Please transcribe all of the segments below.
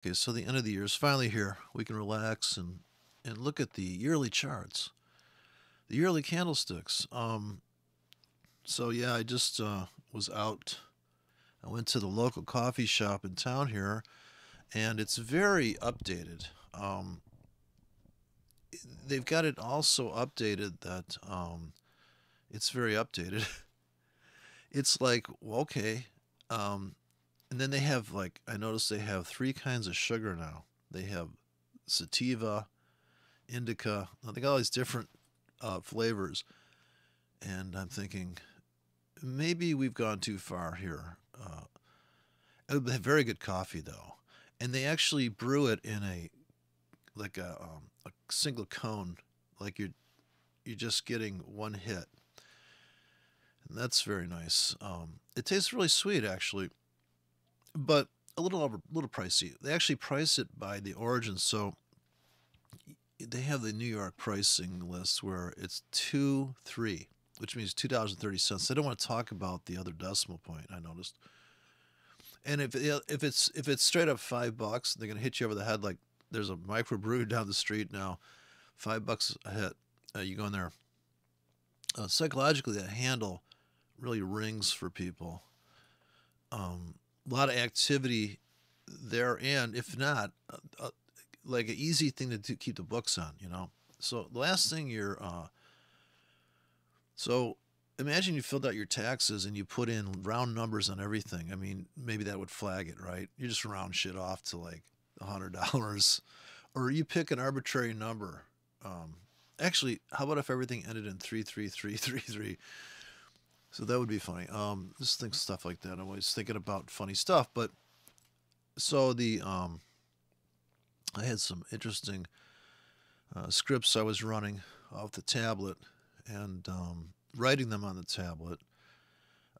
Okay, so the end of the year is finally here. We can relax and look at the yearly charts, the yearly candlesticks. So yeah, I just was out. I went to the local coffee shop in town here, and it's very updated. They've got it also updated that it's very updated. It's like, well, okay. And then they have, like, I noticed they have three kinds of sugar now. They have sativa, indica. They got all these different flavors, and I'm thinking maybe we've gone too far here. They have very good coffee though, and they actually brew it in a single cone, like you're just getting one hit, and that's very nice. It tastes really sweet actually, but a little pricey. They actually price it by the origin, so they have the New York pricing list where it's 2.3, which means $2.30. They don't want to talk about the other decimal point. I noticed, and if it's straight up $5, they're gonna hit you over the head like there's a microbrew down the street now, $5 a hit. You go in there. Psychologically, that handle really rings for people. A lot of activity there, and if not, like an easy thing to keep the books on, you know. So the last thing so imagine you filled out your taxes and you put in round numbers on everything. I mean, maybe that would flag it, right? You just round shit off to like $100, or you pick an arbitrary number. Um, Actually, how about if everything ended in 33333? So that would be funny. Just think stuff like that. I'm always thinking about funny stuff. But so I had some interesting scripts I was running off the tablet and writing them on the tablet,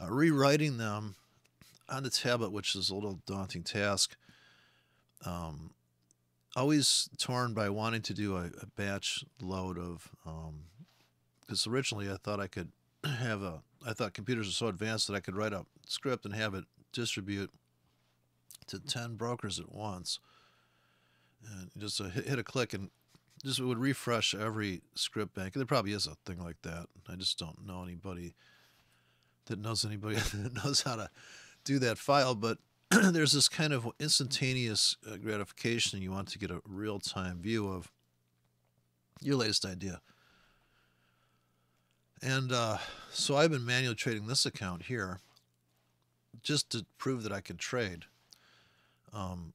rewriting them on the tablet, which is a little daunting task. Um, Always torn by wanting to do a batch load of, because originally I thought I could have a, I thought computers are so advanced that I could write a script and have it distribute to 10 brokers at once. And just hit a click and just it would refresh every script bank. There probably is a thing like that. I just don't know anybody that knows how to do that file. But there's this kind of instantaneous gratification, and you want to get a real time view of your latest idea. And so I've been manually trading this account here just to prove that I can trade. Um,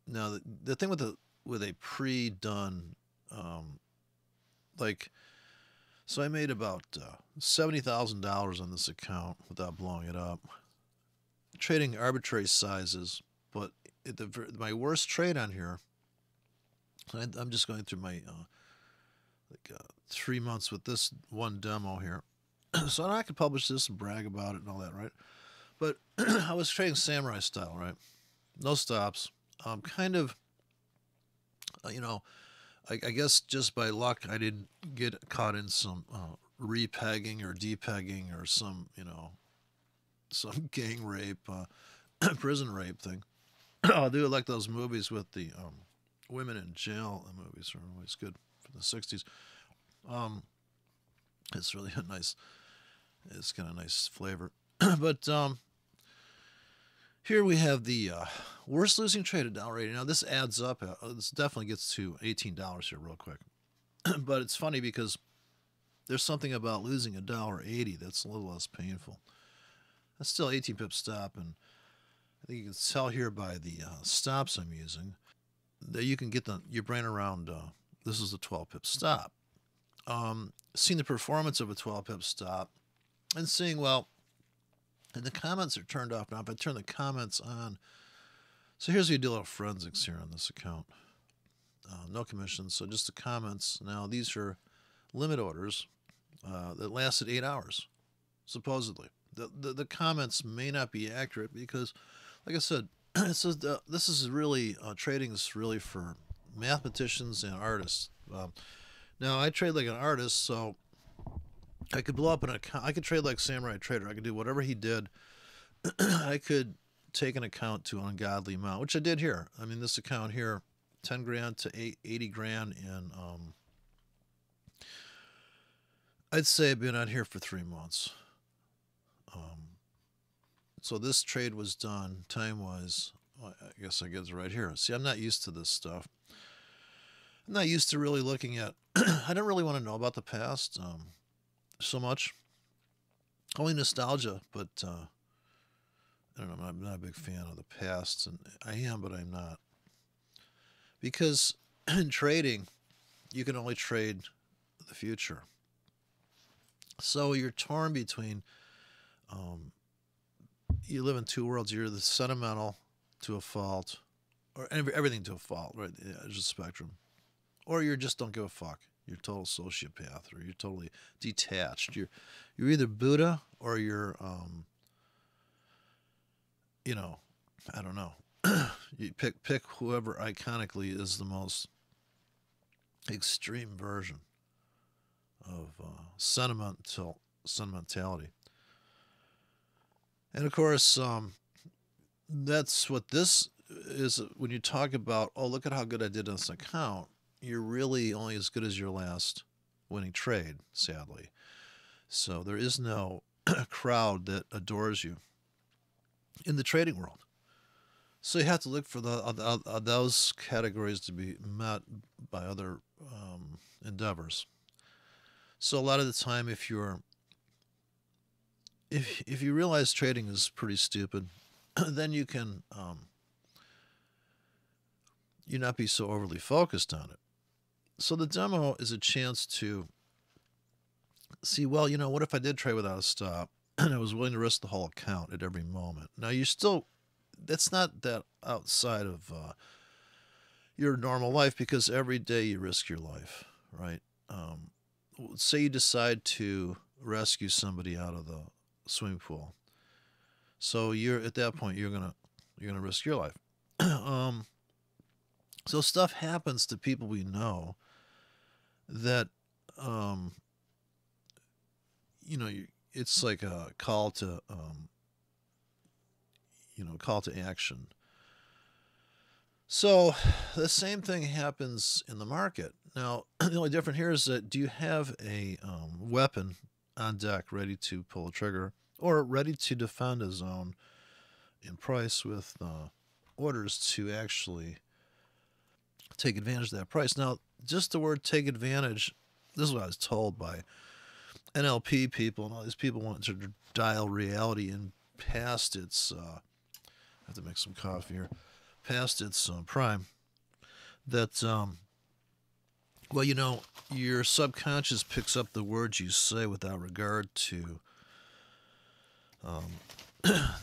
Now the thing with a pre-done, like, so I made about $70,000 on this account without blowing it up, trading arbitrary sizes. But my worst trade on here, I'm just going through my 3 months with this one demo here, so I could publish this and brag about it and all that, right? But I was trading samurai style, right? No stops. Kind of, you know, I guess just by luck, I didn't get caught in some repegging or depegging or some, some gang rape, prison rape thing. I do like those movies with the women in jail. The movies are always good from the '60s. Um, it's really a nice, it's got a nice flavor. But here we have the worst losing trade at dollar 80. Now this adds up. This definitely gets to $18 here real quick. But it's funny because there's something about losing $1.80 that's a little less painful. That's still 18 pip stop, and I think you can tell here by the stops I'm using that you can get your brain around. This is a 12 pip stop. Seeing the performance of a 12 pip stop and seeing, well, and the comments are turned off now. If I turn the comments on, so here's where you do a little forensics here on this account. No commissions, so just the comments. Now these are limit orders that lasted 8 hours, supposedly. The comments may not be accurate because, like I said, this is really trading is really for mathematicians and artists. Now I trade like an artist, so I could blow up an account. I could trade like Samurai Trader. I could do whatever he did. I could take an account to an ungodly amount, which I did here. I mean, this account here, 10 grand to 80 grand in, I'd say I've been on here for 3 months. So this trade was done time-wise. Well, I guess I get it right here. See, I'm not used to this stuff. I'm not used to really looking at. I don't really want to know about the past so much. Only nostalgia, but I don't know. I'm not a big fan of the past, and I am, but I'm not, because in trading, you can only trade the future. So you're torn between. You live in two worlds. You're the sentimental to a fault, or everything to a fault, right? There's a spectrum. Or you just don't give a fuck. You're a total sociopath, or you're totally detached. You're either Buddha or you're, I don't know. You pick whoever iconically is the most extreme version of sentimentality. And of course, that's what this is. When you talk about, oh, look at how good I did on this account, you're really only as good as your last winning trade, sadly. So there is no crowd that adores you in the trading world. So you have to look for those categories to be met by other endeavors. So a lot of the time, if you realize trading is pretty stupid, then you can you not be so overly focused on it. So the demo is a chance to see, well, what if I did trade without a stop and I was willing to risk the whole account at every moment? Now, that's not that outside of your normal life, because every day you risk your life, right? Say you decide to rescue somebody out of the swimming pool. So at that point, you're gonna risk your life. So stuff happens to people we know that, it's like a call to, call to action. So the same thing happens in the market. Now, the only difference here is that, do you have a weapon on deck ready to pull a trigger, or ready to defend a zone in price with orders to actually take advantage of that price? Now, just the word take advantage, this is what I was told by NLP people, and all these people want to dial reality in past its, I have to make some coffee here, past its prime, that, well, your subconscious picks up the words you say without regard to,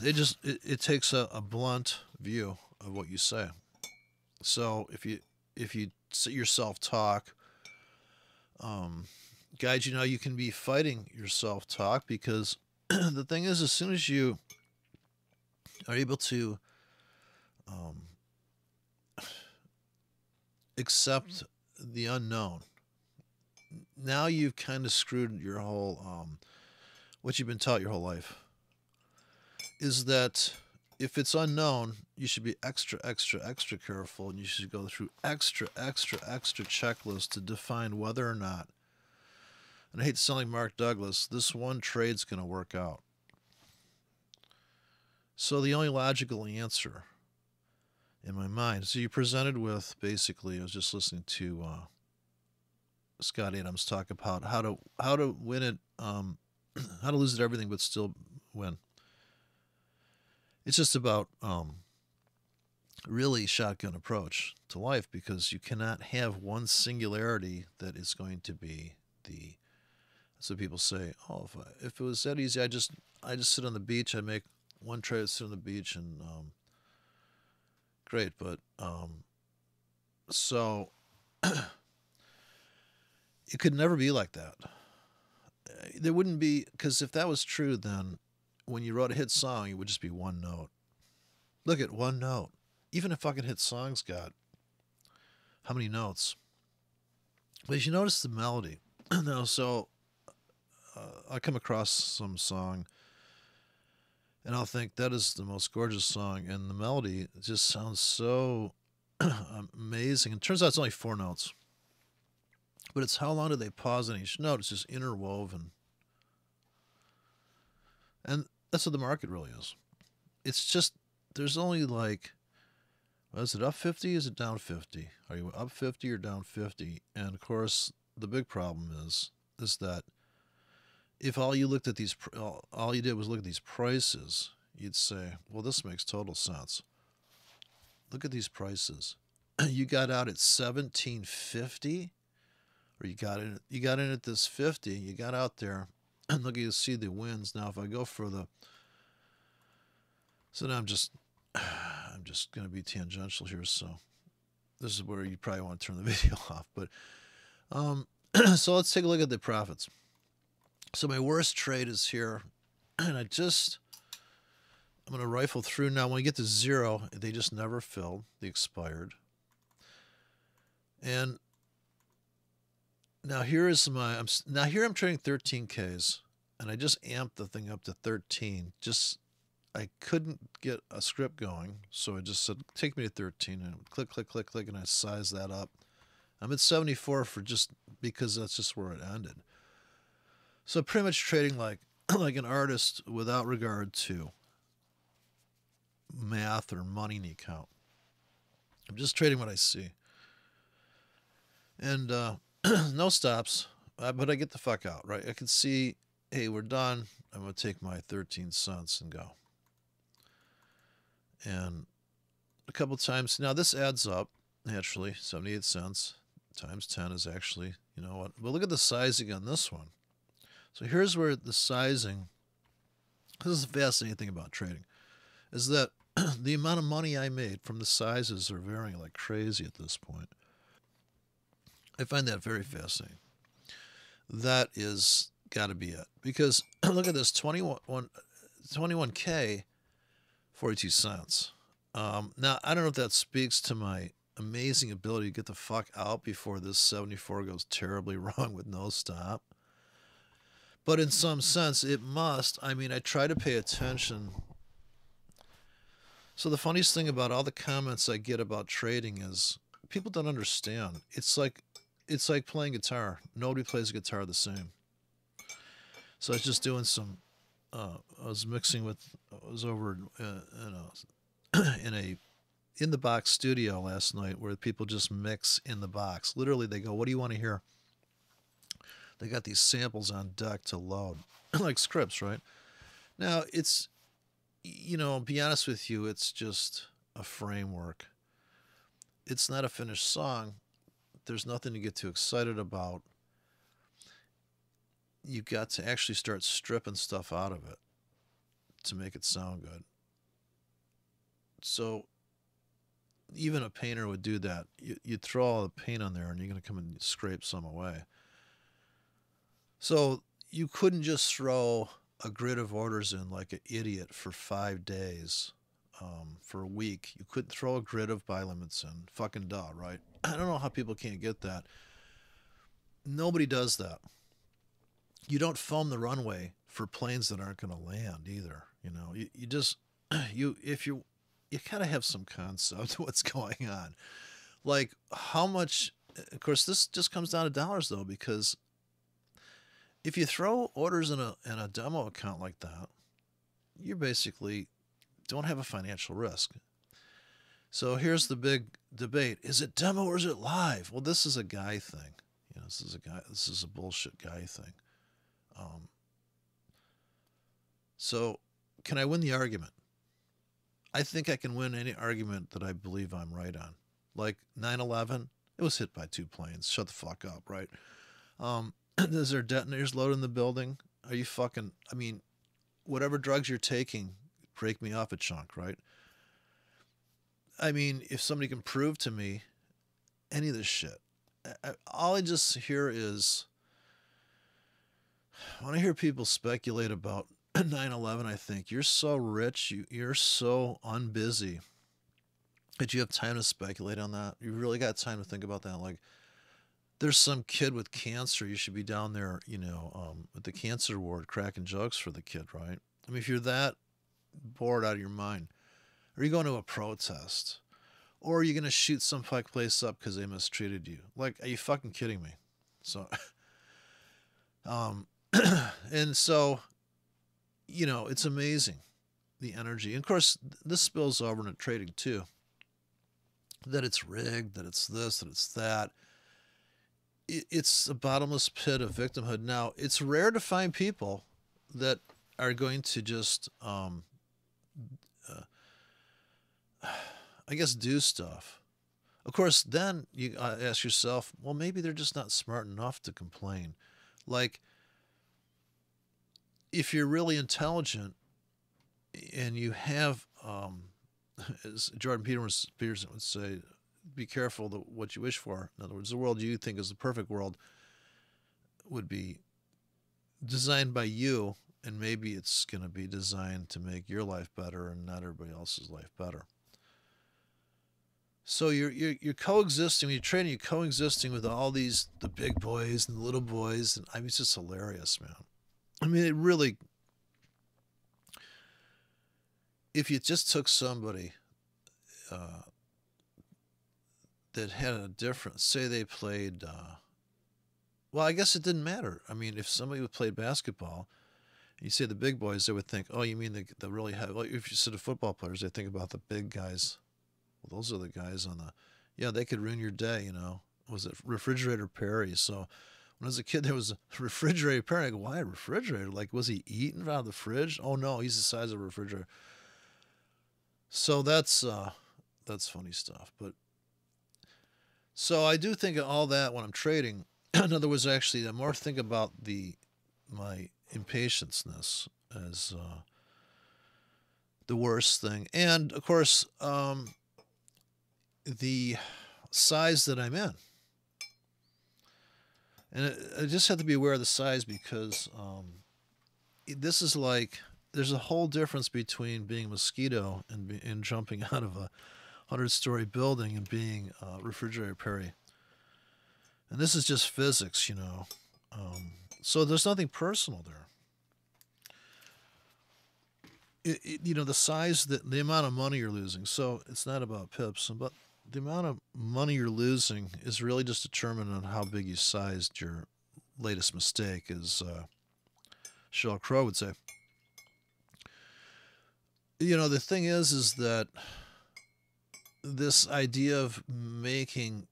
it takes a blunt view of what you say. So if you sit your self-talk, guys, you can be fighting your self-talk, because the thing is, as soon as you are able to accept the unknown, now you've kind of screwed your whole, what you've been taught your whole life, is that if it's unknown, you should be extra, extra, extra careful, and you should go through extra, extra, extra checklists to define whether or not, and I hate to sound like Mark Douglas, this one trade's going to work out. So the only logical answer in my mind, so you're presented with, basically, I was just listening to Scott Adams talk about how to win it, how to lose at everything but still win. It's just about really shotgun approach to life, because you cannot have one singularity that is going to be the. So people say, oh, if it was that easy, I just sit on the beach, I'd make one trade, sit on the beach, and great. But so it could never be like that. There wouldn't be, because if that was true, then when you wrote a hit song, it would just be one note. Look at one note. Even a fucking hit song's got how many notes? But if you notice the melody, now, so I come across some song, and I'll think that is the most gorgeous song, and the melody just sounds so amazing. It turns out it's only 4 notes, but it's how long do they pause on each note? It's just interwoven, and that's what the market really is. It's just there's only like, is it up 50? Is it down 50? Are you up 50 or down 50? And of course, the big problem is that if all you looked at these, all you did was look at these prices, you'd say, well, this makes total sense. Look at these prices. You got out at 1750, or you got in at this 50. You got out there, and look, you see the wins. Now, if I go for the, so now I'm just going to be tangential here. So this is where you probably want to turn the video off. But so let's take a look at the profits. So my worst trade is here, and I'm going to rifle through. Now, when we get to 0, they just never filled. They expired. And now here is my, here I'm trading 13Ks, and I just amped the thing up to 13. I couldn't get a script going, so I just said, take me to 13, and click, click, click, click, and I sized that up. I'm at 74 because that's just where it ended. So pretty much trading like an artist without regard to math or money in the account. I'm just trading what I see. And no stops, but I get the fuck out, right? I can see, hey, we're done. I'm going to take my 13 cents and go. And a couple times, now this adds up, naturally, 78 cents times 10 is actually, you know what? But look at the sizing on this one. So here's where the sizing, this is the fascinating thing about trading, is that the amount of money I made from the sizes are varying like crazy at this point. I find that very fascinating. That is got to be it. Because look at this, 21K, 42 cents. Now, I don't know if that speaks to my amazing ability to get the fuck out before this 74 goes terribly wrong with no stop. But in some sense, it must. I mean, I try to pay attention. So the funniest thing about all the comments I get about trading is people don't understand. It's like playing guitar. Nobody plays guitar the same. So I was just doing some. I was mixing with. I was over in the box studio last night where people just mix in the box. Literally, they go, "What do you want to hear?" They got these samples on deck to load, like scripts, right? Now it's, be honest with you, it's just a framework. It's not a finished song. There's nothing to get too excited about. You got to actually start stripping stuff out of it to make it sound good. So even a painter would do that. You'd throw all the paint on there and you're going to come and scrape some away. So you couldn't just throw a grid of orders in like an idiot for 5 days, for a week. You couldn't throw a grid of buy limits in. Fucking duh, right? I don't know how people can't get that. Nobody does that. You don't foam the runway for planes that aren't going to land either. You just, you kind of have some concept of what's going on. Like how much, of course, this just comes down to dollars though, because if you throw orders in a demo account like that, you basically don't have a financial risk. So here's the big debate. Is it demo or is it live? Well, this is a guy thing. This is a bullshit guy thing. So can I win the argument? I think I can win any argument that I believe I'm right on. Like 9/11, it was hit by 2 planes. Shut the fuck up, right? Is there detonators loaded in the building? Are you fucking, whatever drugs you're taking, break me off a chunk, right? If somebody can prove to me any of this shit, all I just hear is, when I hear people speculate about 9/11, I think, you're so rich, you're so unbusy that you have time to speculate on that. You really got time to think about that. Like, there's some kid with cancer. You should be down there, at the cancer ward cracking jokes for the kid, right? If you're that bored out of your mind? Are you going to a protest? Or are you going to shoot some place up because they mistreated you? Like, are you fucking kidding me? So, um, and so, it's amazing, the energy. And of course, this spills over into trading too. That it's rigged, that it's this, that it's that. It's a bottomless pit of victimhood. Now, it's rare to find people that are going to just, I guess, do stuff. Of course, then you ask yourself, well, maybe they're just not smart enough to complain. Like, if you're really intelligent and you have, as Jordan Peterson would say, be careful what you wish for. In other words, the world you think is the perfect world would be designed by you, and maybe it's going to be designed to make your life better and not everybody else's life better. So you're coexisting. When you're trading, you're coexisting with all the big boys and the little boys, and I mean, it's just hilarious, man. I mean, it really. If you just took somebody that had a different, say they played, well, I guess it didn't matter. I mean, if somebody played basketball, you say the big boys, they would think, oh, you mean the really heavy. Well, if you said the football players, they think about the big guys. Well, those are the guys yeah, they could ruin your day, Was it Refrigerator Perry? So when I was a kid, there was a Refrigerator Perry. I go, why a refrigerator? Like, was he eating out of the fridge? Oh, no, he's the size of a refrigerator. So that's funny stuff. But so I do think of all that when I'm trading. In other words, actually, the more I think about my impatience as the worst thing, and of course, the size that I'm in, and I just have to be aware of the size because this is like there's a whole difference between being a mosquito and jumping out of a 100-story building and being Refrigerator Perry. And this is just physics, So there's nothing personal there. The size, the amount of money you're losing. So it's not about pips, but the amount of money you're losing is really just determined on how big you sized your latest mistake, as Sheryl Crow would say. The thing is that this idea of making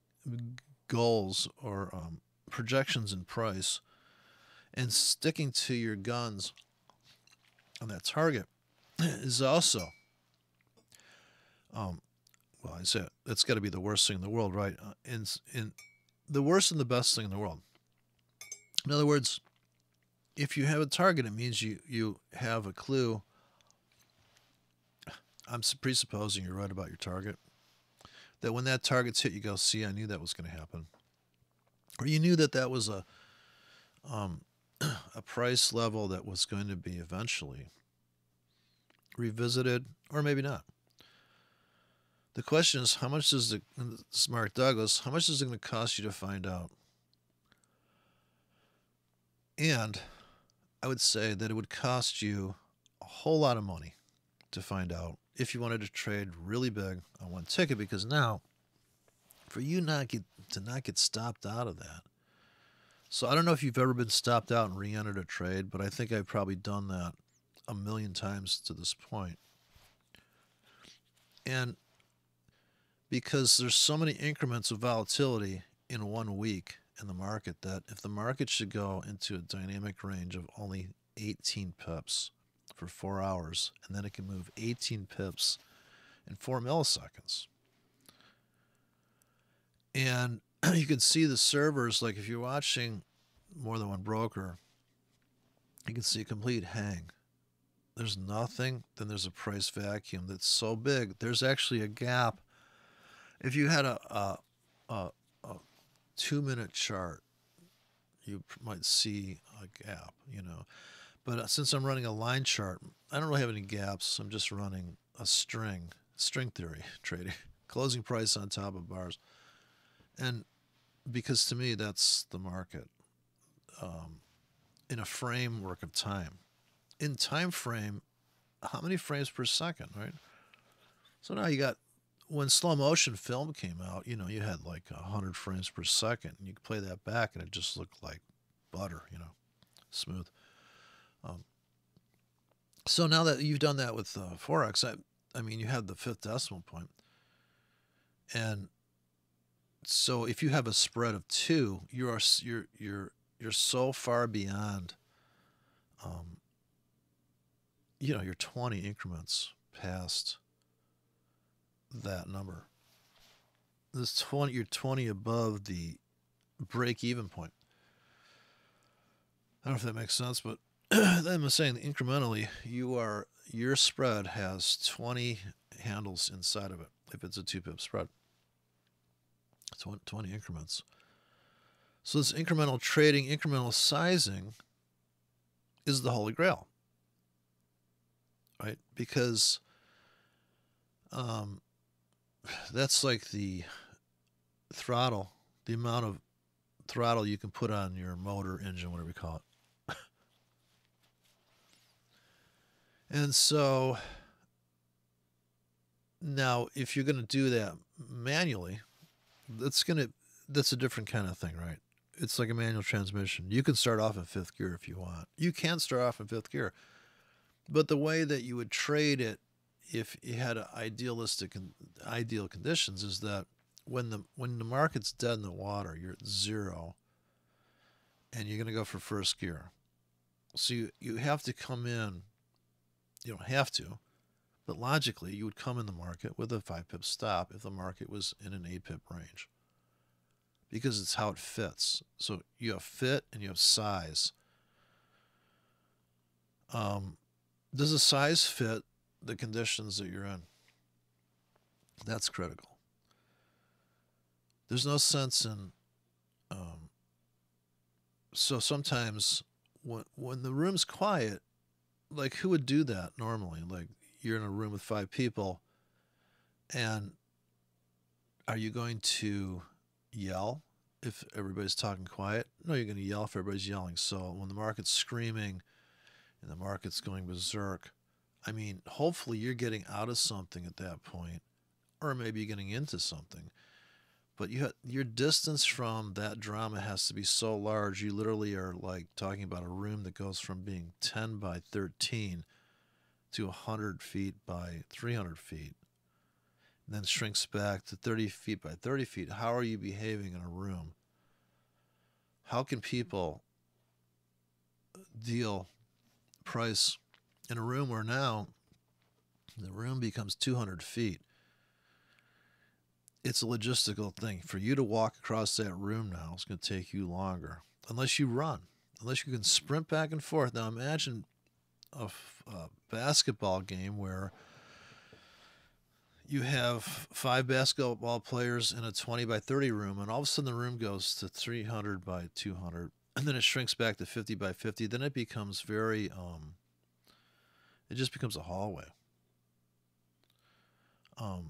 goals or projections in price and sticking to your guns on that target is also, well, I say that's got to be the worst thing in the world, right? In the worst and the best thing in the world. In other words, if you have a target, it means you have a clue. I'm presupposing you're right about your target. That when that target's hit, you go, see, I knew that was going to happen. Or you knew that was a price level that was going to be eventually revisited, or maybe not. The question is, how much does Mark Douglas, how much is it going to cost you to find out? And I would say that it would cost you a whole lot of money to find out if you wanted to trade really big on one ticket, because now, for you to not get stopped out of that. So I don't know if you've ever been stopped out and re-entered a trade, but I think I've probably done that a million times to this point. And because there's so many increments of volatility in 1 week in the market, that if the market should go into a dynamic range of only 18 pips for 4 hours, and then it can move 18 pips in 4 milliseconds. And you can see the servers, like if you're watching more than one broker, you can see a complete hang. There's nothing, then there's a price vacuum that's so big. There's actually a gap. If you had a 2-minute chart, you might see a gap, But since I'm running a line chart, I don't really have any gaps. I'm just running a string theory trading, closing price on top of bars. And because to me, that's the market in a framework of time. In time frame, how many frames per second, right? So now you got, when slow motion film came out, you had like 100 frames per second, and you could play that back, and it just looked like butter, smooth. Um, so now that you've done that with forex, I mean, you have the fifth decimal point, and so if you have a spread of two, you're so far beyond, um, you're 20 increments past that number. You're 20 above the break even point. I don't know if that makes sense, but I'm saying incrementally, your spread has 20 handles inside of it if it's a 2-pip spread. 20 increments. So this incremental trading, incremental sizing is the holy grail, right? Because that's like the throttle, the amount of throttle you can put on your motor, engine, whatever you call it. And so now if you're going to do that manually, that's a different kind of thing, right? It's like a manual transmission. You can start off in fifth gear if you want. You can start off in fifth gear. But the way that you would trade it if you had idealistic and ideal conditions is that when the market's dead in the water, you're at zero, and you're going to go for first gear. So you have to come in. You don't have to, but logically you would come in the market with a 5-pip stop if the market was in an 8-pip range, because it's how it fits. So you have fit and you have size. Does the size fit the conditions that you're in? That's critical. There's no sense in. So sometimes when the room's quiet, like who would do that normally? Like you're in a room with 5 people, and are you going to yell if everybody's talking quiet? No, you're going to yell if everybody's yelling. So when the market's screaming and the market's going berserk, I mean, hopefully you're getting out of something at that point, or maybe you're getting into something. But your distance from that drama has to be so large. You literally are like talking about a room that goes from being 10 by 13 to 100 feet by 300 feet, and then shrinks back to 30 feet by 30 feet. How are you behaving in a room? How can people deal price in a room where now the room becomes 200 feet? It's a logistical thing. For you to walk across that room now, it's going to take you longer. Unless you run. Unless you can sprint back and forth. Now imagine a basketball game where you have 5 basketball players in a 20 by 30 room, and all of a sudden the room goes to 300 by 200, and then it shrinks back to 50 by 50. Then it becomes very, it just becomes a hallway.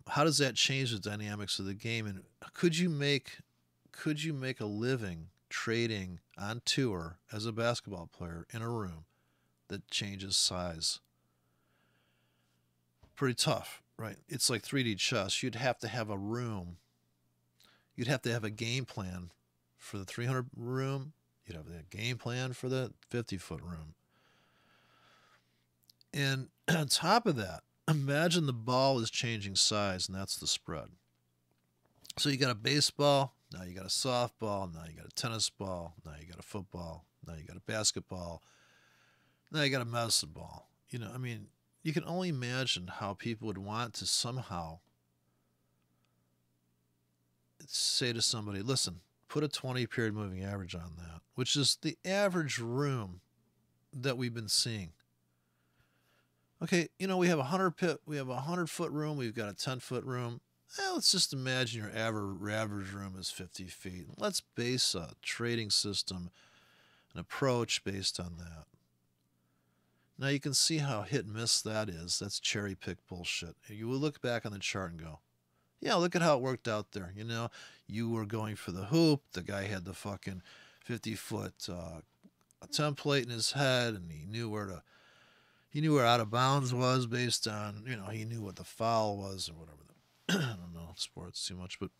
How does that change the dynamics of the game? And could you make a living trading on tour as a basketball player in a room that changes size? Pretty tough, right? It's like 3D chess. You'd have to have a room. You'd have to have a game plan for the 300 room. You'd have a game plan for the 50-foot room. And on top of that, imagine the ball is changing size, and that's the spread. So you got a baseball, now you got a softball, now you got a tennis ball, now you got a football, now you got a basketball, now you got a medicine ball. I mean, you can only imagine how people would want to somehow say to somebody, listen, put a 20-period moving average on that, which is the average room that we've been seeing. Okay, we have a 100-foot room, we've got a 10-foot room. Let's just imagine your average room is 50 feet. Let's base a trading system, an approach based on that. Now you can see how hit and miss that is. That's cherry pick bullshit. You will look back on the chart and go, yeah, look at how it worked out there. You were going for the hoop. The guy had the fucking 50-foot template in his head, and he he knew where out of bounds was based on, you know, he knew what the foul was or whatever. I don't know sports too much, but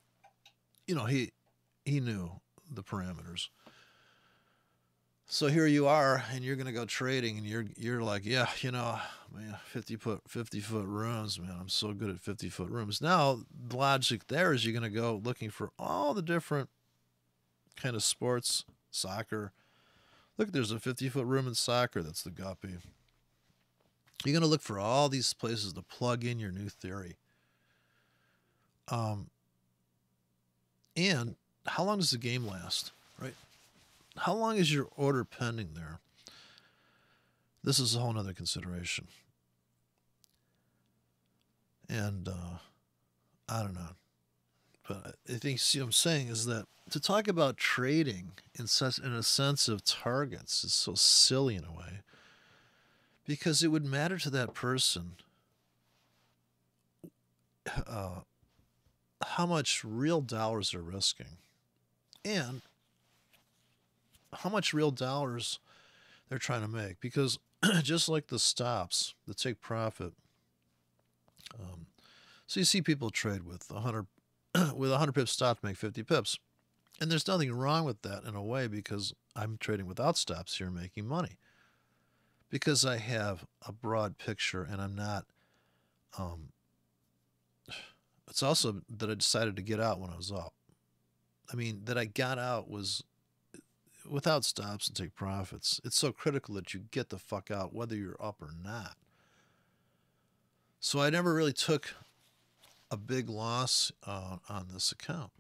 you know, he knew the parameters. So here you are, and you're gonna go trading, and you're like, yeah, you know, man, 50-foot rooms, man. I'm so good at 50-foot rooms. Now the logic there is you're gonna go looking for all the different kind of sports, soccer. Look, there's a 50-foot room in soccer. That's the guppy. You're gonna look for all these places to plug in your new theory. And how long does the game last, right? How long is your order pending there? This is a whole other consideration. And I don't know. But I think, see what I'm saying is that to talk about trading in a sense of targets is so silly in a way. Because it would matter to that person how much real dollars they're risking. And how much real dollars they're trying to make. Because just like the stops, the take profit, so you see people trade with 100 with 100 pips stop to make 50 pips. And there's nothing wrong with that in a way because I'm trading without stops here making money. Because I have a broad picture and I'm not it's also that I decided to get out when I was up. I mean, that I got out was without stops and take profits. It's so critical that you get the fuck out whether you're up or not. So I never really took a big loss on this account.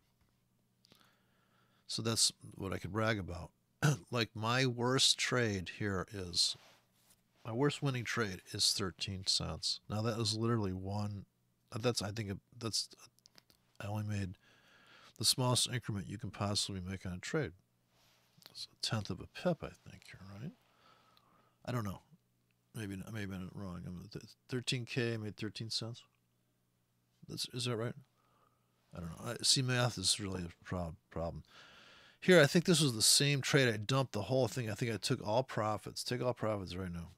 So that's what I could brag about. Like my worst trade here is, my worst winning trade is 13 cents. Now that was literally one, I only made the smallest increment you can possibly make on a trade. It's a tenth of a pip, I think, here, right? I don't know. Maybe I'm wrong. 13K made 13 cents. Is that right? I don't know. See, math is really a problem. Here, I think this was the same trade. I dumped the whole thing. I think I took all profits. Take all profits right now.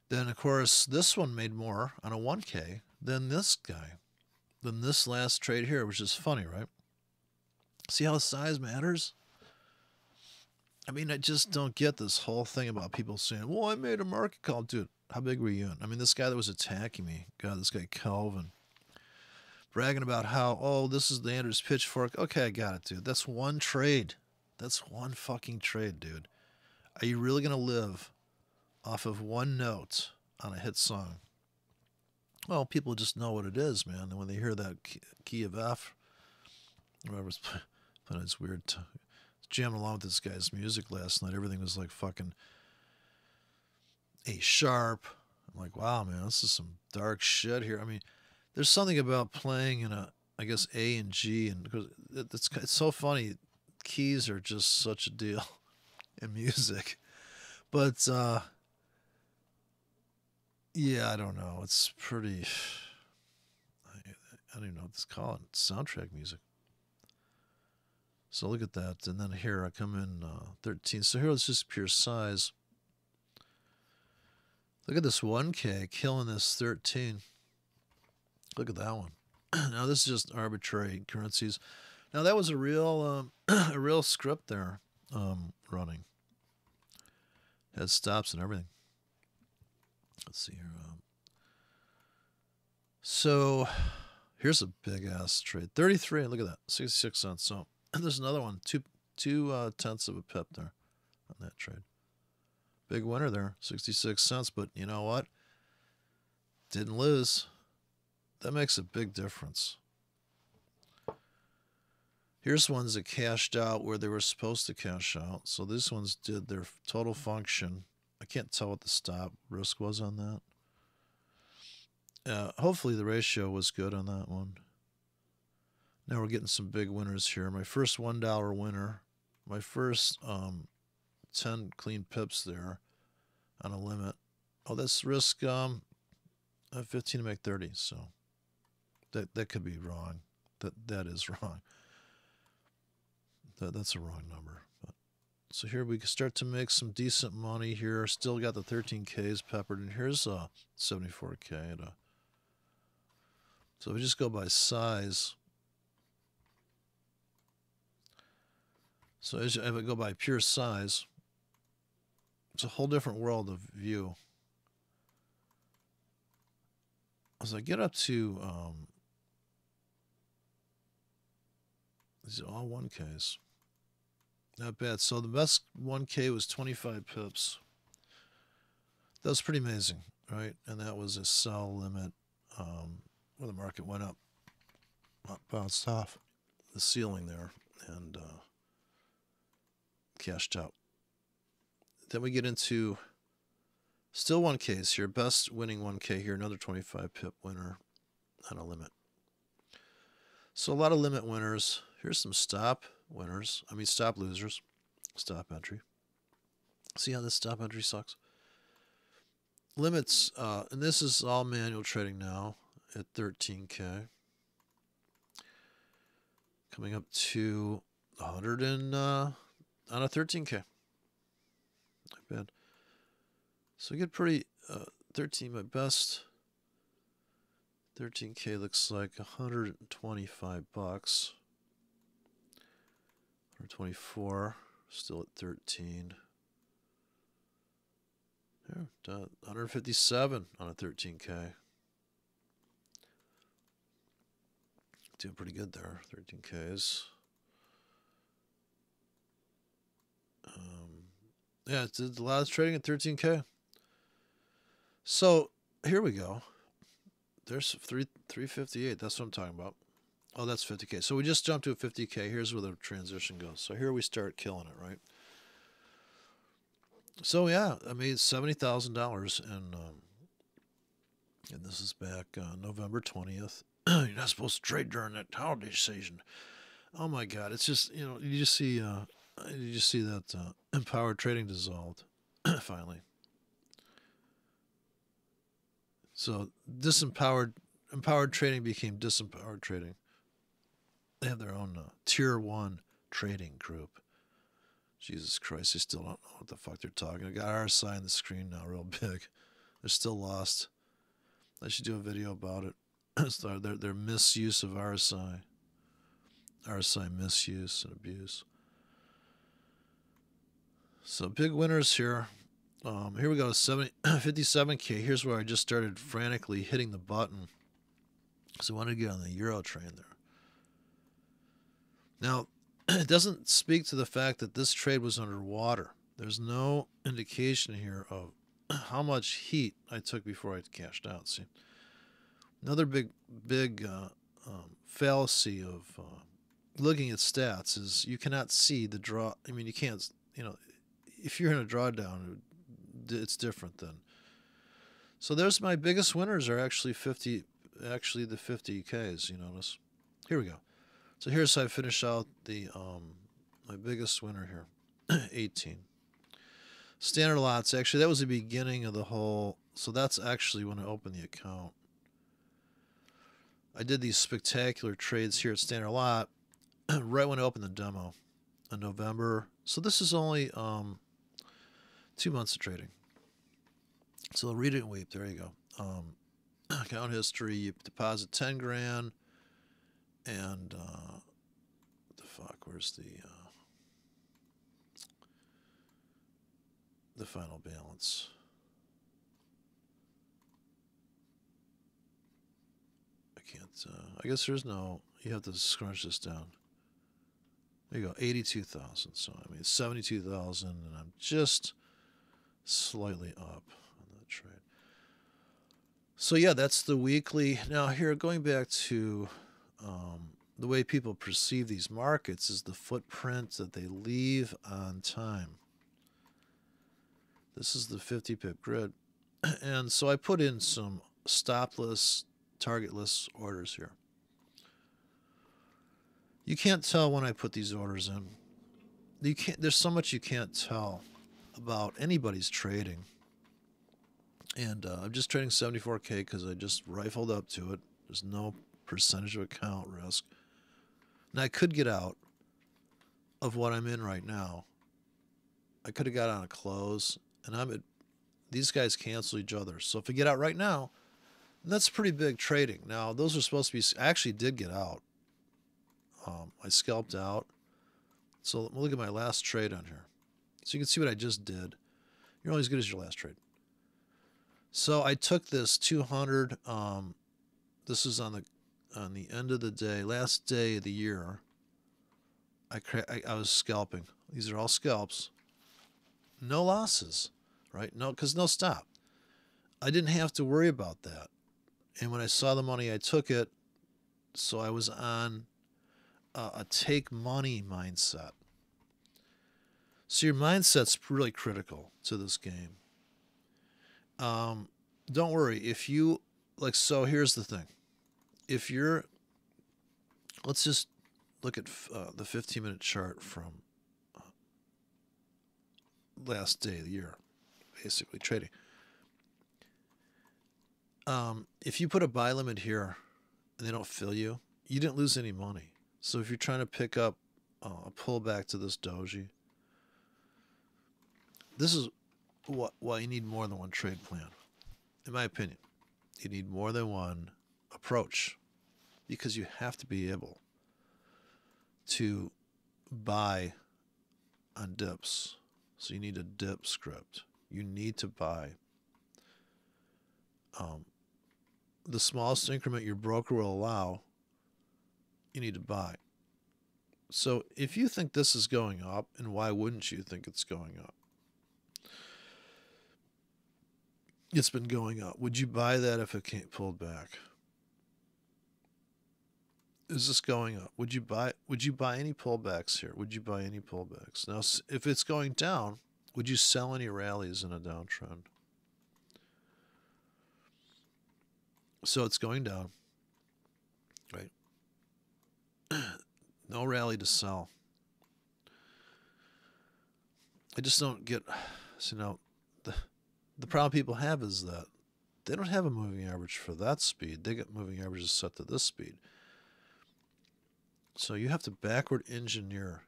Then, of course, this one made more on a 1K than this guy, than this last trade here, which is funny, right? See how size matters? I mean, I just don't get this whole thing about people saying, well, I made a market call. Dude, how big were you in? I mean, this guy that was attacking me, God, this guy Calvin, bragging about how, oh, this is the Andrews pitchfork. Okay, I got it, dude. That's one trade. That's one fucking trade, dude. Are you really going to live off of one note on a hit song? Well, people just know what it is, man. And when they hear that key of F, whoever's playing, it's weird. Jamming along with this guy's music last night. Everything was like fucking A sharp. I'm like, wow, man, this is some dark shit here. I mean, there's something about playing in I guess A and G, and because it's so funny. Keys are just such a deal in music, but yeah, I don't know. It's pretty. I don't even know what to call it. Soundtrack music. So look at that, and then here I come in 13. So here it's just pure size. Look at this 1K killing this 13. Look at that one. Now this is just arbitrary currencies. Now that was a real a real script there running. Had stops and everything. Let's see here. So here's a big ass trade. 33. Look at that. 66 cents. So there's another one. Two tenths of a pip there on that trade. Big winner there. 66 cents. But you know what? Didn't lose. That makes a big difference. Here's ones that cashed out where they were supposed to cash out. So these ones did their total function. I can't tell what the stop risk was on that. Hopefully the ratio was good on that one. Now we're getting some big winners here. My first $1 winner. My first 10 clean pips there on a limit. Oh, that's risk 15 to make 30. So that could be wrong. That is wrong. That's a wrong number. But So here we can start to make some decent money here. Still got the 13Ks peppered, and here's 74K. So if we just go by size, so if I go by pure size, it's a whole different world of view. As I get up to these are all 1Ks. Not bad. So the best 1K was 25 pips. That was pretty amazing, right? And that was a sell limit where the market went up, bounced off the ceiling there, and cashed out. Then we get into still 1Ks here. Best winning 1K here. Another 25 pip winner on a limit. So a lot of limit winners. Here's some stop winners. I mean stop losers. Stop entry. See how this stop entry sucks? Limits, and this is all manual trading now at 13K. Coming up to 100 and on a 13K. Not bad. So I get pretty 13 my best. 13K looks like 125 bucks. 124, still at 13. There, 157 on a 13K. Doing pretty good there, 13Ks. Yeah, it's a lot of trading at 13K. So here we go. There's 358. That's what I'm talking about. Oh, that's 50K. So we just jumped to a 50K. Here's where the transition goes. So here we start killing it, right? So yeah, I made $70,000, and this is back November 20th. You're not supposed to trade during that holiday season. Oh my God, it's just you just see that empowered trading dissolved finally. So empowered trading became disempowered trading. They have their own tier 1 trading group. Jesus Christ, they still don't know what the fuck they're talking. I got RSI on the screen now real big. They're still lost. I should do a video about it. So their misuse of RSI. RSI misuse and abuse. So big winners here. Here we go, 57K. Here's where I just started frantically hitting the button because I wanted to get on the Euro train there. Now, it doesn't speak to the fact that this trade was underwater. There's no indication here of how much heat I took before I cashed out. See, another big fallacy of looking at stats is you cannot see the draw. I mean, you can't. If you're in a drawdown, it's different then. So there's my biggest winners are actually the 50Ks. You notice. Here we go. So here's how I finish out the my biggest winner here, 18. Standard lots. Actually, that was the beginning of the whole. So that's actually when I opened the account. I did these spectacular trades here at Standard Lot right when I opened the demo in November. So this is only 2 months of trading. So read it and weep. There you go. Account history. You deposit 10 grand. And what the fuck? Where's the final balance? I can't. I guess there's no. You have to scrunch this down. There you go, 82,000. So I mean 72,000, and I'm just slightly up on that trade. So yeah, that's the weekly. Now here, going back to the way people perceive these markets is the footprint that they leave on time. This is the 50 pip grid. And so I put in some stopless, targetless orders here. You can't tell when I put these orders in. There's so much you can't tell about anybody's trading. And I'm just trading 74K because I just rifled up to it. There's no percentage of account risk. And I could get out of what I'm in right now I could have got on a close, and these guys cancel each other. So if I get out right now, that's pretty big trading. Now, those are supposed to be, I actually did get out. I scalped out. So look at my last trade on here. So you can see what I just did. You're only as good as your last trade. So I took this 200. This is on the end of the day, last day of the year. I was scalping. These are all scalps. No losses, right? No, because no stop. I didn't have to worry about that. And when I saw the money, I took it. So I was on a take money mindset. So your mindset's really critical to this game. Don't worry. If you, like, so here's the thing. If you're, let's just look at the 15-minute chart from last day of the year, basically trading. If you put a buy limit here and they don't fill you, you didn't lose any money. So if you're trying to pick up a pullback to this doji, this is why you need more than one trade plan. In my opinion, you need more than one approach because you have to be able to buy on dips. So you need a dip script. You need to buy the smallest increment your broker will allow. You need to buy. So if you think this is going up, and why wouldn't you think it's going up? It's been going up. Would you buy that if it can't pull back? Is this going up? Would you buy any pullbacks here? Would you buy any pullbacks? Now, if it's going down, would you sell any rallies in a downtrend? So it's going down, right? No rally to sell. I just don't get, so now, the problem people have is that they don't have a moving average for that speed. They get moving averages set to this speed. So you have to backward engineer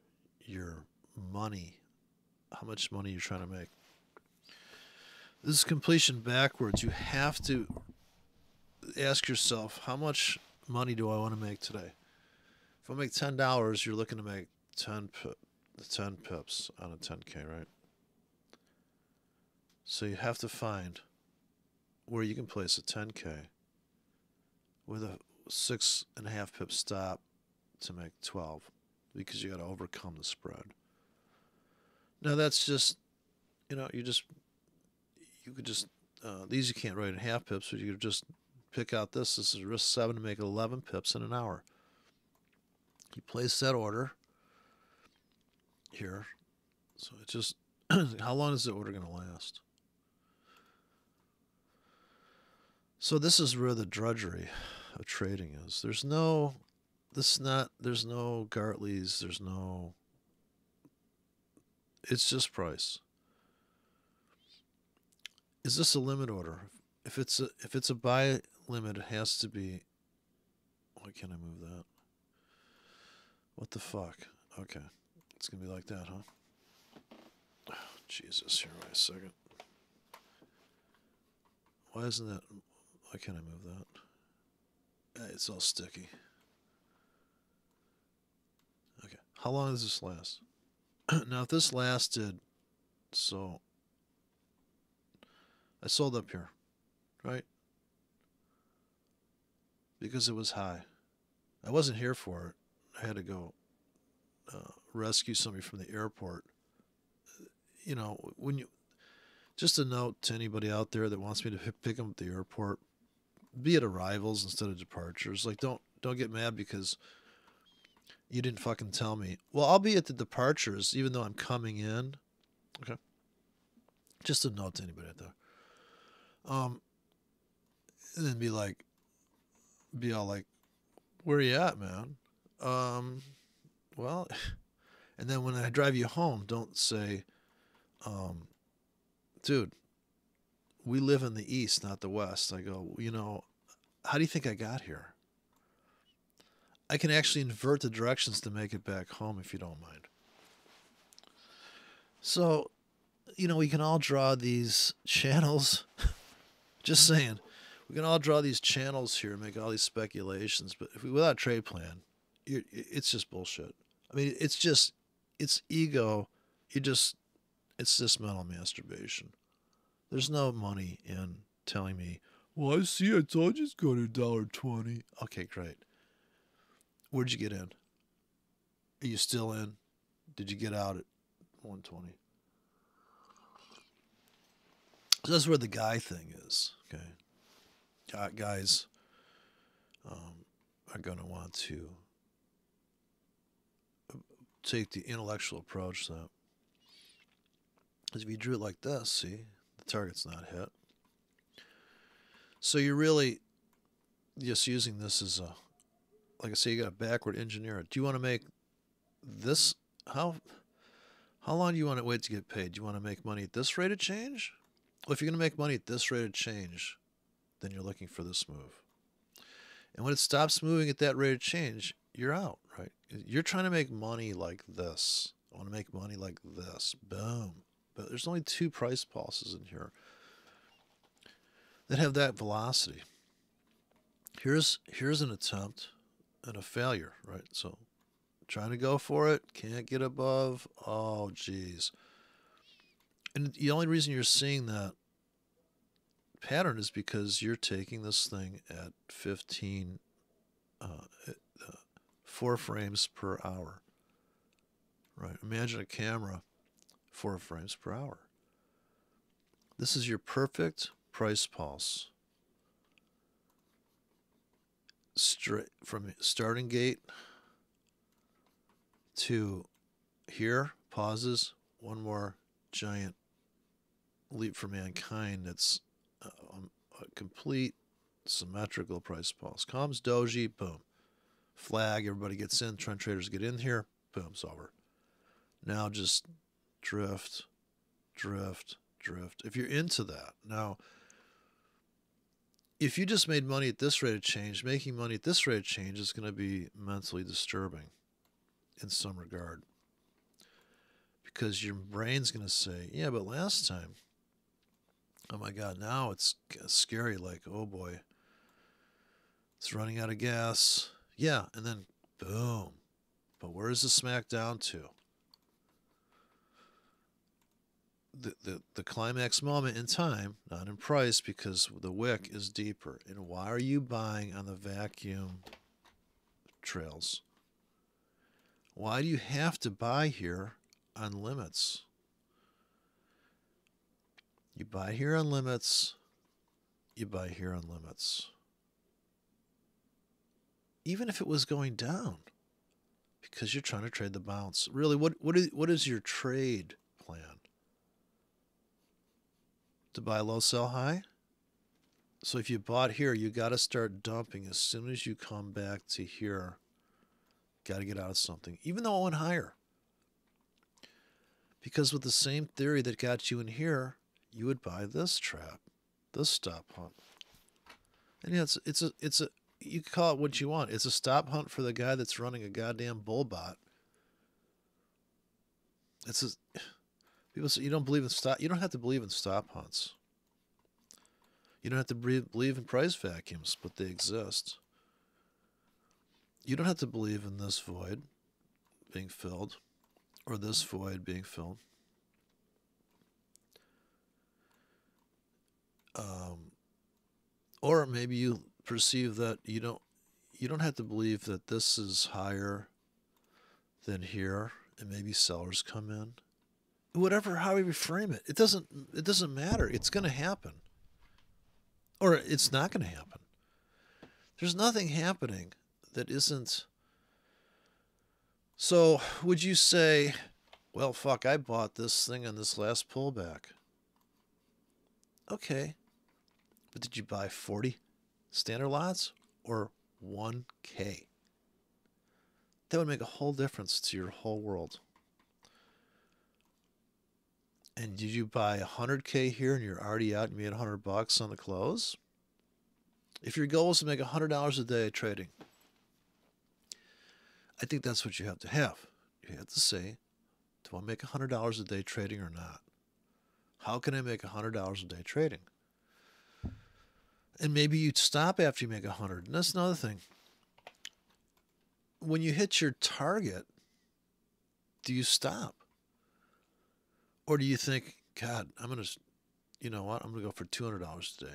your money, how much money you're trying to make. This is completion backwards. You have to ask yourself, how much money do I want to make today? If I make $10, you're looking to make 10 pips on a 10K, right? So you have to find where you can place a 10K with a 6.5 pip stop to make 12, because you got to overcome the spread. Now that's just, you could just, these you can't write in half pips, but you could just pick out this. This is risk 7 to make 11 pips in an hour. You place that order here. So it just, how long is the order going to last? So this is where the drudgery of trading is. There's no Gartley's, it's just price. Is this a limit order? If it's a buy limit, it has to be, why can't I move that? What the fuck? Okay. It's gonna be like that, huh? Oh, Jesus, here, wait a second. Why isn't that, why can't I move that? It's all sticky. Okay. How long does this last? Now, if this lasted, so I sold up here, right? Because it was high. I wasn't here for it. I had to go rescue somebody from the airport. Just a note to anybody out there that wants me to pick them at the airport, be at arrivals instead of departures. Like, don't get mad because you didn't fucking tell me. Well, I'll be at the departures even though I'm coming in. Okay. Just a note to anybody out there. And then be all like, where are you at, man? Well, and then when I drive you home, don't say, dude, we live in the East, not the West. I go, how do you think I got here? I can actually invert the directions to make it back home if you don't mind. So we can all draw these channels. Just saying. We can all draw these channels here and make all these speculations, but if we without a trade plan, it's just bullshit. I mean, it's ego. It's just mental masturbation. There's no money in telling me, well, I see, I told you it's going to $1.20. Okay, great. Where'd you get in? Are you still in? Did you get out at 120? So that's where the guy thing is. Okay. Guys are going to want to take the intellectual approach that, because if you drew it like this, see, the target's not hit. So you're really just using this as a, like I say, you got to backward engineer it. Do you want to make this, how long do you want to wait to get paid? Do you want to make money at this rate of change? Well, if you're going to make money at this rate of change, then you're looking for this move. And when it stops moving at that rate of change, you're out, right? You're trying to make money like this. I want to make money like this. Boom. But there's only 2 price pulses in here that have that velocity. Here's an attempt and a failure, right? So trying to go for it, can't get above. Oh, geez. And the only reason you're seeing that pattern is because you're taking this thing at 15, 4 frames per hour, right? Imagine a camera, 4 frames per hour. This is your perfect price pulse. Straight from starting gate to here, pauses, one more giant leap for mankind. That's a complete symmetrical price pulse. Comes doji, boom. Flag, everybody gets in, trend traders get in here, boom, it's over. Now just drift, drift, drift. If you're into that. Now, if you just made money at this rate of change, making money at this rate of change is going to be mentally disturbing in some regard. Because your brain's going to say, yeah, but last time, oh my God, now it's scary, like, oh boy, it's running out of gas. Yeah, and then boom. But where does the smack down to? The climax moment in time, not in price, because the wick is deeper. And why are you buying on the vacuum trails? Why do you have to buy here on limits? You buy here on limits. You buy here on limits. Even if it was going down, because you're trying to trade the bounce. Really, what is your trade plan? To buy low, sell high? So if you bought here, you got to start dumping as soon as you come back to here. Got to get out of something, even though it went higher. Because with the same theory that got you in here, you would buy this trap, this stop hunt. And yeah, it's a you can call it what you want. It's a stop hunt for the guy that's running a goddamn bull bot. People say you don't believe in stop. You don't have to believe in stop hunts. You don't have to believe in price vacuums, but they exist. You don't have to believe in this void being filled or this void being filled. Or maybe you perceive that you don't have to believe that this is higher than here, and maybe sellers come in. Whatever, how we frame it, it doesn't matter. It's going to happen, or it's not going to happen. There's nothing happening that isn't. So would you say, well, fuck, I bought this thing on this last pullback? Okay. But did you buy 40 standard lots or 1K? That would make a whole difference to your whole world. And did you buy 100K here and you're already out and you made $100 on the close? If your goal is to make $100 a day trading, I think that's what you have to have. You have to say, do I make $100 a day trading or not? How can I make $100 a day trading? And maybe you stop after you make 100. And that's another thing. When you hit your target, do you stop? Or do you think, God, I'm going to, you know what? I'm going to go for $200 today.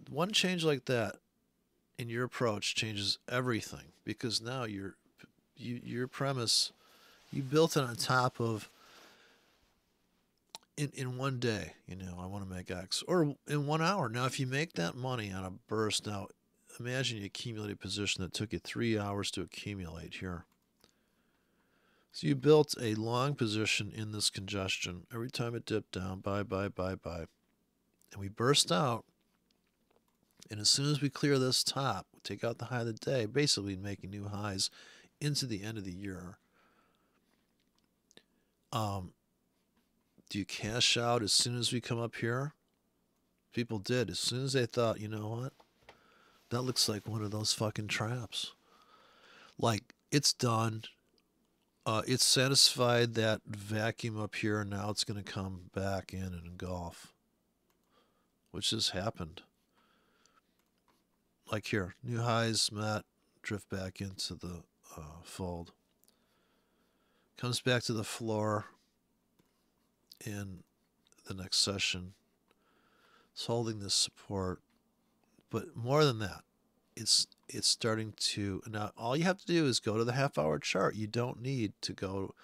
One change like that in your approach changes everything, because now your premise, you built it on top of in one day, I want to make X, or in 1 hour. Now, if you make that money on a burst, now imagine you accumulate a position that took you 3 hours to accumulate here. So you built a long position in this congestion. Every time it dipped down, buy. And we burst out. And as soon as we clear this top, we take out the high of the day, basically making new highs into the end of the year. Do you cash out as soon as we come up here? People did. As soon as they thought, you know what? That looks like one of those fucking traps. Like, it's done. It's satisfied that vacuum up here, and now it's going to come back in and engulf, which has happened. Like here, new highs met, drift back into the fold. Comes back to the floor in the next session. It's holding this support. But more than that, it's starting to... Now, all you have to do is go to the half-hour chart. You don't need to go...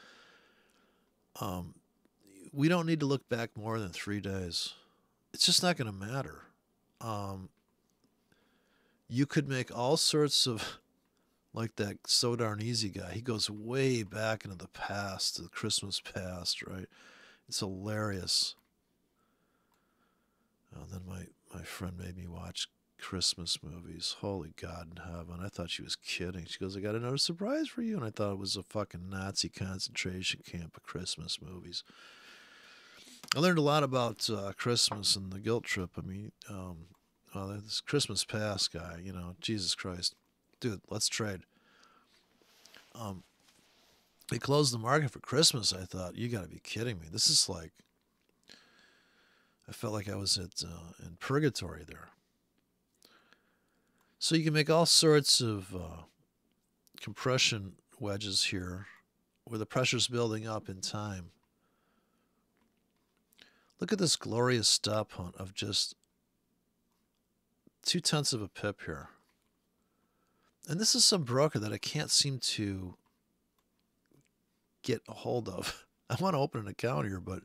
we don't need to look back more than 3 days. It's just not going to matter. You could make all sorts of... Like that So Darn Easy guy. He goes way back into the past, the Christmas past, right? It's hilarious. Oh, then my friend made me watch Christmas movies. Holy God in heaven. I thought she was kidding. She goes, I got another surprise for you. And I thought it was a fucking Nazi concentration camp of Christmas movies. I learned a lot about Christmas and the guilt trip. I mean, this Christmas past guy, Jesus Christ. Dude, let's trade. They closed the market for Christmas. I thought, you got to be kidding me. This is like, I felt like I was in purgatory there. So you can make all sorts of compression wedges here where the pressure's building up in time. Look at this glorious stop hunt of just 0.2 of a pip here. And this is some broker that I can't seem to get a hold of. I want to open an account here, but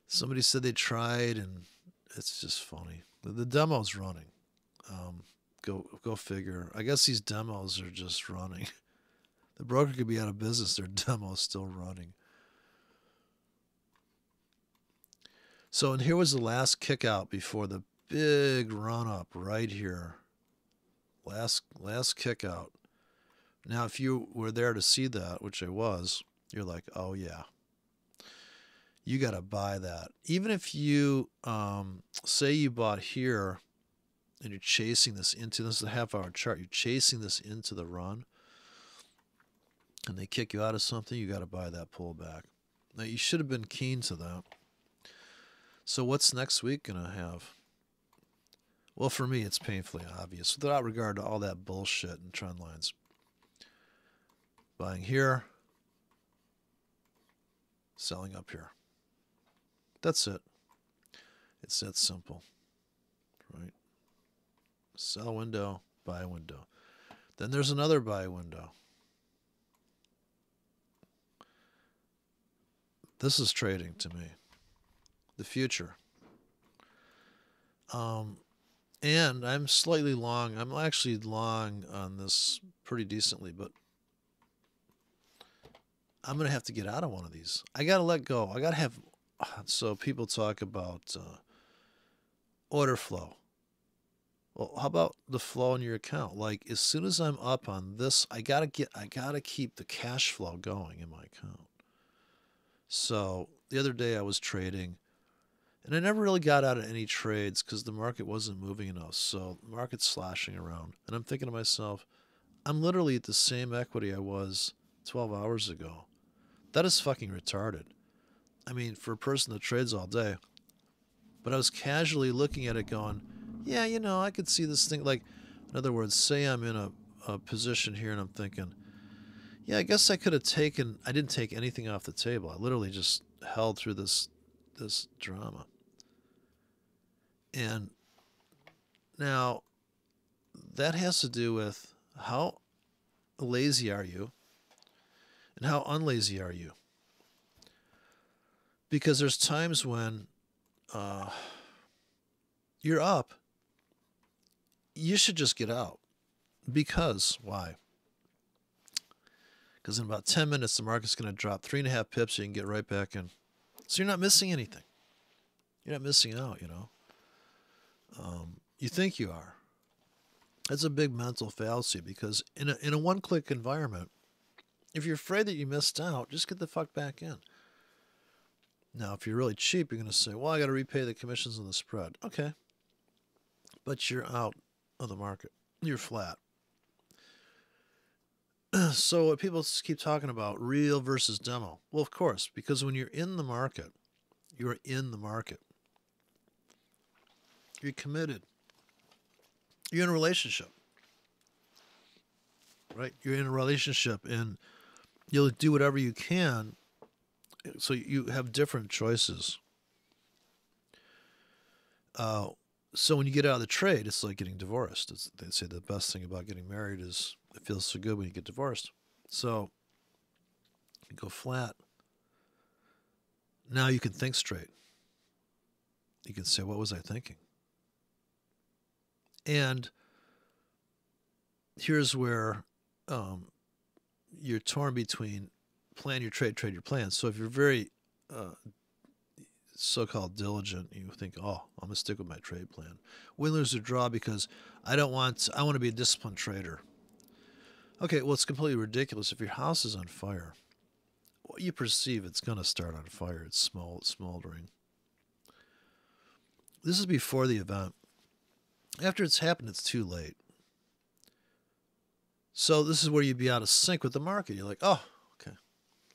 somebody said they tried, and it's just funny. The demo's running. Go figure. I guess these demos are just running. The broker could be out of business. Their demo's still running. So, and here was the last kick out before the big run up right here. Last kick out. Now, if you were there to see that, which I was, you're like, oh yeah, you got to buy that. Even if you say you bought here and you're chasing this into, this is a half-hour chart, you're chasing this into the run, and they kick you out of something, you got to buy that pullback. Now, you should have been keen to that. So what's next week going to have? Well, for me, it's painfully obvious, without regard to all that bullshit and trend lines. Buying here, selling up here. That's it. It's that simple, right? Sell window, buy window. Then there's another buy window. This is trading to me. The future. And I'm slightly long. I'm actually long on this pretty decently, but I'm going to have to get out of one of these. I got to let go. I got to have... So people talk about order flow. Well, how about the flow in your account? Like, as soon as I'm up on this, I got to keep the cash flow going in my account. So the other day I was trading, and I never really got out of any trades because the market wasn't moving enough. So the market's slashing around. And I'm thinking to myself, I'm literally at the same equity I was 12 hours ago. That is fucking retarded. I mean, for a person that trades all day. But I was casually looking at it going, yeah, you know, I could see this thing. Like, in other words, say I'm in a position here and I'm thinking, yeah, I guess I could have taken, I didn't take anything off the table. I literally just held through this drama. And now that has to do with how lazy are you and how unlazy are you? Because there's times when you're up, you should just get out. Because why? Because in about 10 minutes, the market's going to drop 3.5 pips. So you can get right back in. So you're not missing anything. You're not missing out, you know. You think you are. That's a big mental fallacy because in a one-click environment, if you're afraid that you missed out, just get the fuck back in. Now, if you're really cheap, you're going to say, well, I got to repay the commissions and the spread. Okay. But you're out of the market. You're flat. So what people keep talking about, real versus demo. Well, of course, because when you're in the market, you're in the market. You're committed. You're in a relationship. Right? You're in a relationship and you'll do whatever you can. So you have different choices. So when you get out of the trade, it's like getting divorced. They say the best thing about getting married is it feels so good when you get divorced. So you go flat. Now you can think straight. You can say, what was I thinking? And here's where you're torn between plan your trade, trade your plan. So if you're very so-called diligent, you think, oh, I'm going to stick with my trade plan. Win, lose, or draw because I want to be a disciplined trader. Okay, well, it's completely ridiculous. If your house is on fire, what you perceive, it's going to start on fire. It's smoldering. This is before the event. After it's happened, it's too late. So this is where you'd be out of sync with the market. You're like, oh, okay,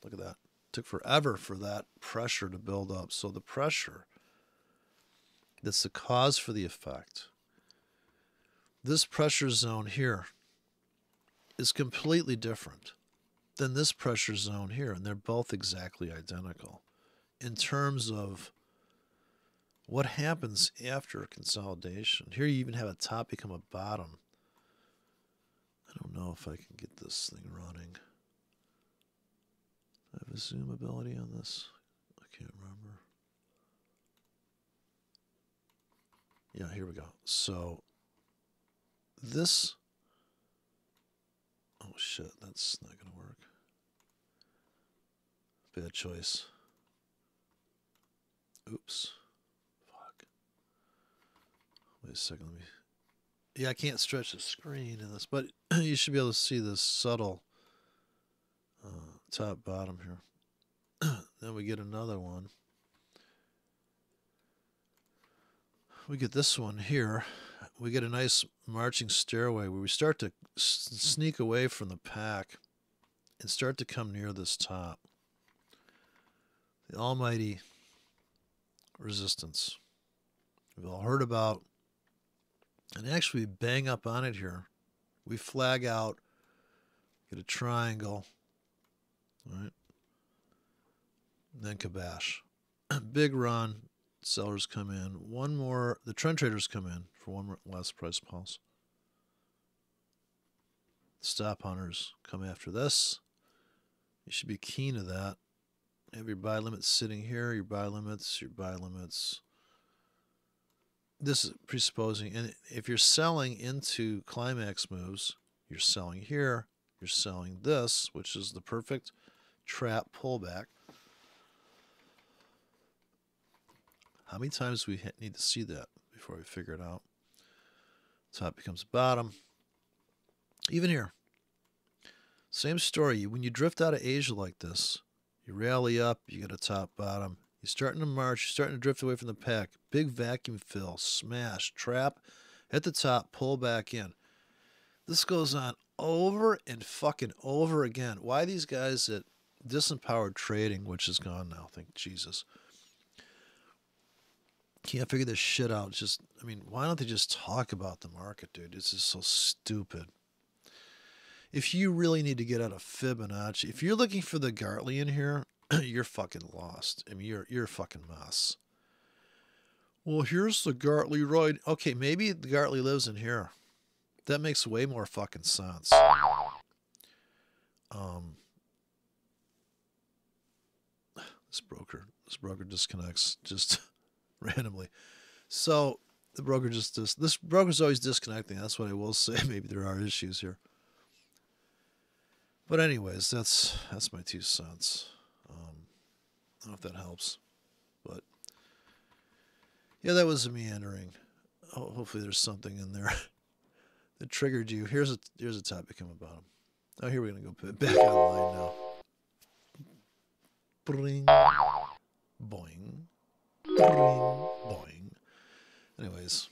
look at that. It took forever for that pressure to build up. So the pressure that's the cause for the effect. This pressure zone here is completely different than this pressure zone here, and they're both exactly identical in terms of what happens after consolidation. Here you even have a top become a bottom. I don't know if I can get this thing running. I have a zoom ability on this. I can't remember. Yeah, here we go. So this, oh shit, that's not going to work. Bad choice. Oops. Fuck. Wait a second, let me. Yeah, I can't stretch the screen in this, but you should be able to see this subtle top bottom here. Then we get another one. We get this one here. We get a nice marching stairway where we start to sneak away from the pack and start to come near this top. The almighty resistance. We've all heard about. And actually we bang up on it here. We flag out, get a triangle, right? And then kabash. Big run, sellers come in. One more, the trend traders come in for one more last price pulse. Stop hunters come after this. You should be keen to that. Have your buy limits sitting here, your buy limits, your buy limits. This is presupposing, and if you're selling into climax moves, you're selling here, you're selling this, which is the perfect trap pullback. How many times do we need to see that before we figure it out? Top becomes bottom. Even here, same story. When you drift out of Asia like this, you rally up, you get a top bottom. You're starting to march, you're starting to drift away from the pack. Big vacuum fill, smash, trap, hit the top, pull back in. This goes on over and fucking over again. Why these guys that disempowered trading, which is gone now. Thank Jesus. Can't figure this shit out. Just, I mean, why don't they just talk about the market, dude? This is so stupid. If you really need to get out of Fibonacci, if you're looking for the Gartley in here, you're fucking lost. I mean, you're a fucking mess. Well, here's the Gartley right. Okay, maybe the Gartley lives in here. That makes way more fucking sense. This broker disconnects just randomly. So the broker this broker's always disconnecting. That's what I will say. Maybe there are issues here. But anyways, that's my 2 cents. I don't know if that helps, but yeah, that was meandering. Hopefully, there's something in there that triggered you. Here's a topic I'm about. Oh, here we're gonna go back online now. Bring, boing, bring, boing. Anyways.